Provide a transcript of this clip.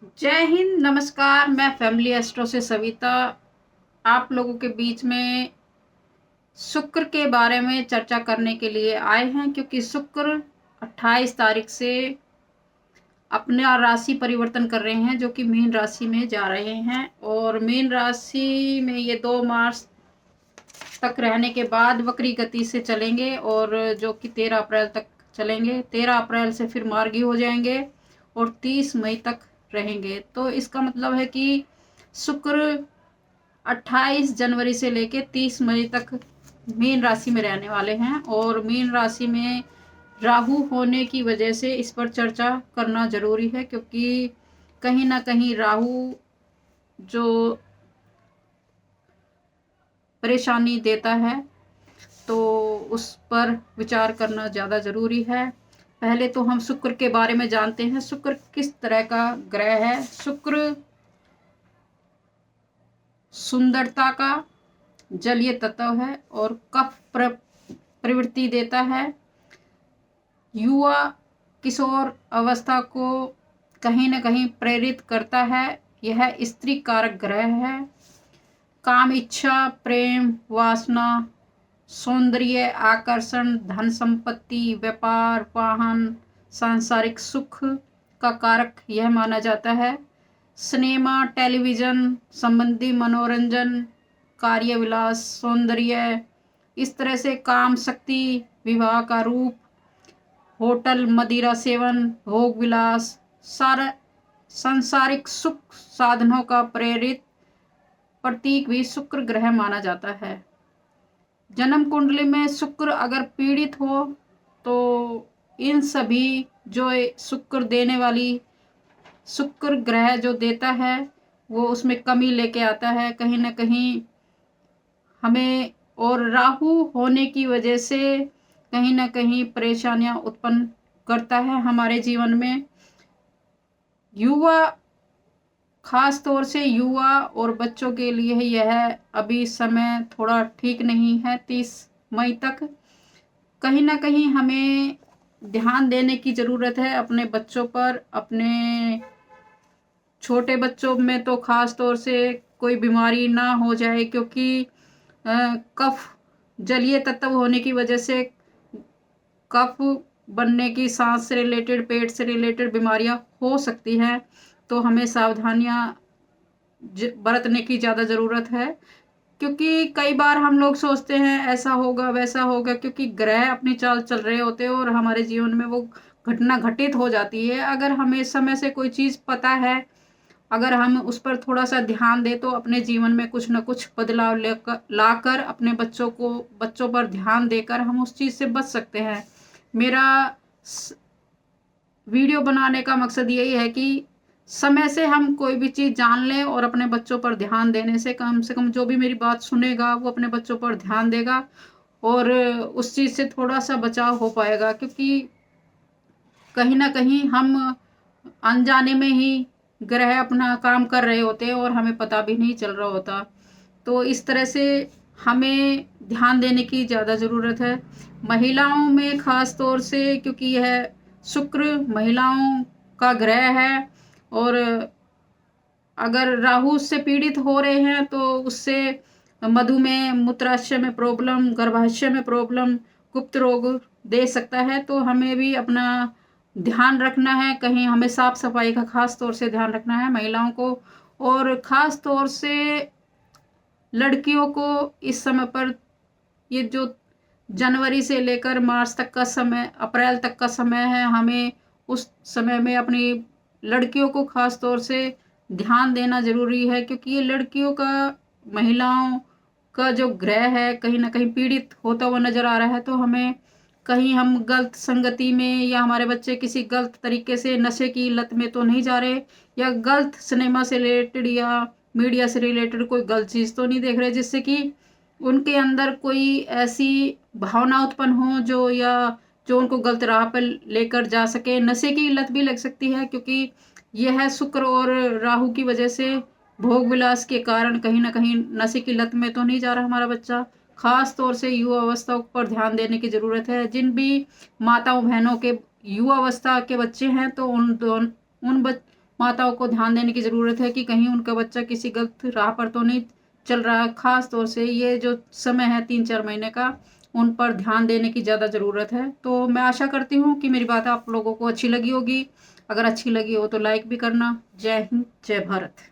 जय हिंद, नमस्कार। मैं फैमिली एस्ट्रो से सविता आप लोगों के बीच में शुक्र के बारे में चर्चा करने के लिए आए हैं, क्योंकि शुक्र 28 तारीख से अपना राशि परिवर्तन कर रहे हैं, जो कि मीन राशि में जा रहे हैं। और मीन राशि में ये 2 मार्च तक रहने के बाद वक्री गति से चलेंगे, और जो कि 13 अप्रैल तक चलेंगे। 13 अप्रैल से फिर मार्गी हो जाएंगे और 30 मई तक रहेंगे। तो इसका मतलब है कि शुक्र 28 जनवरी से लेके 30 मई तक मीन राशि में रहने वाले हैं। और मीन राशि में राहु होने की वजह से इस पर चर्चा करना जरूरी है, क्योंकि कहीं ना कहीं राहु जो परेशानी देता है, तो उस पर विचार करना ज़्यादा ज़रूरी है। पहले तो हम शुक्र के बारे में जानते हैं। शुक्र किस तरह का ग्रह है। शुक्र सुंदरता का जलीय तत्व है और कफ प्रवृत्ति देता है। युवा किशोर अवस्था को कहीं न कहीं प्रेरित करता है। यह स्त्री कारक ग्रह है। काम इच्छा, प्रेम, वासना, सौंदर्य, आकर्षण, धन संपत्ति, व्यापार, वाहन, सांसारिक सुख का कारक यह माना जाता है। सिनेमा, टेलीविजन संबंधी मनोरंजन, कार्य विलास, सौंदर्य, इस तरह से काम शक्ति, विवाह का रूप, होटल, मदिरा सेवन, भोग विलास, सारा सांसारिक सुख साधनों का प्रेरित प्रतीक भी शुक्र ग्रह माना जाता है। जन्म कुंडली में शुक्र अगर पीड़ित हो तो इन सभी जो शुक्र देने वाली शुक्र ग्रह जो देता है वो उसमें कमी लेके आता है कहीं ना कहीं हमें। और राहु होने की वजह से कहीं ना कहीं परेशानियां उत्पन्न करता है हमारे जीवन में। युवा, खास तौर से युवा और बच्चों के लिए यह अभी समय थोड़ा ठीक नहीं है। 30 मई तक कहीं ना कहीं हमें ध्यान देने की ज़रूरत है अपने बच्चों पर। अपने छोटे बच्चों में तो खास तौर से कोई बीमारी ना हो जाए, क्योंकि कफ जलीय तत्व होने की वजह से कफ बनने की, सांस से रिलेटेड, पेट से रिलेटेड बीमारियां हो सकती हैं। तो हमें सावधानियां बरतने की ज़्यादा ज़रूरत है, क्योंकि कई बार हम लोग सोचते हैं ऐसा होगा वैसा होगा, क्योंकि ग्रह अपनी चाल चल रहे होते हैं और हमारे जीवन में वो घटना घटित हो जाती है। अगर हमें समय से कोई चीज़ पता है, अगर हम उस पर थोड़ा सा ध्यान दें, तो अपने जीवन में कुछ न कुछ बदलाव लाकर अपने बच्चों पर ध्यान देकर हम उस चीज़ से बच सकते हैं। मेरा वीडियो बनाने का मकसद यही है कि समय से हम कोई भी चीज़ जान लें, और अपने बच्चों पर ध्यान देने से कम जो भी मेरी बात सुनेगा वो अपने बच्चों पर ध्यान देगा और उस चीज़ से थोड़ा सा बचाव हो पाएगा। क्योंकि कहीं ना कहीं हम अनजाने में ही ग्रह अपना काम कर रहे होते हैं और हमें पता भी नहीं चल रहा होता। तो इस तरह से हमें ध्यान देने की ज़्यादा ज़रूरत है। महिलाओं में ख़ास तौर से, क्योंकि यह शुक्र महिलाओं का ग्रह है, और अगर राहु से पीड़ित हो रहे हैं तो उससे मधुमेह, मूत्राशय में प्रॉब्लम, गर्भाशय में प्रॉब्लम, गुप्त रोग दे सकता है। तो हमें भी अपना ध्यान रखना है। कहीं हमें साफ सफाई का खास तौर से ध्यान रखना है महिलाओं को। और ख़ास तौर से लड़कियों को इस समय पर, ये जो जनवरी से लेकर मार्च तक का समय, अप्रैल तक का समय है, हमें उस समय में अपनी लड़कियों को खास तौर से ध्यान देना ज़रूरी है। क्योंकि ये लड़कियों का, महिलाओं का जो ग्रह है कहीं ना कहीं पीड़ित होता हुआ नज़र आ रहा है। तो हमें कहीं हम गलत संगति में, या हमारे बच्चे किसी गलत तरीके से नशे की लत में तो नहीं जा रहे, या गलत सिनेमा से रिलेटेड या मीडिया से रिलेटेड कोई गलत चीज़ तो नहीं देख रहे जिससे कि उनके अंदर कोई ऐसी भावना उत्पन्न हो जो उनको गलत राह पर लेकर जा सके। नशे की लत भी लग सकती है, क्योंकि यह शुक्र और राहु की वजह से भोग विलास के कारण कहीं ना कहीं नशे की लत में तो नहीं जा रहा हमारा बच्चा। खास तौर से युवा अवस्था पर ध्यान देने की ज़रूरत है। जिन भी माताओं बहनों के युवा अवस्था के बच्चे हैं, तो उन माताओं को ध्यान देने की ज़रूरत है कि कहीं उनका बच्चा किसी गलत राह पर तो नहीं चल रहा है। ख़ास तौर से ये जो समय है 3-4 महीने का, उन पर ध्यान देने की ज़्यादा ज़रूरत है। तो मैं आशा करती हूँ कि मेरी बात आप लोगों को अच्छी लगी होगी। अगर अच्छी लगी हो तो लाइक भी करना। जय हिंद, जय भारत।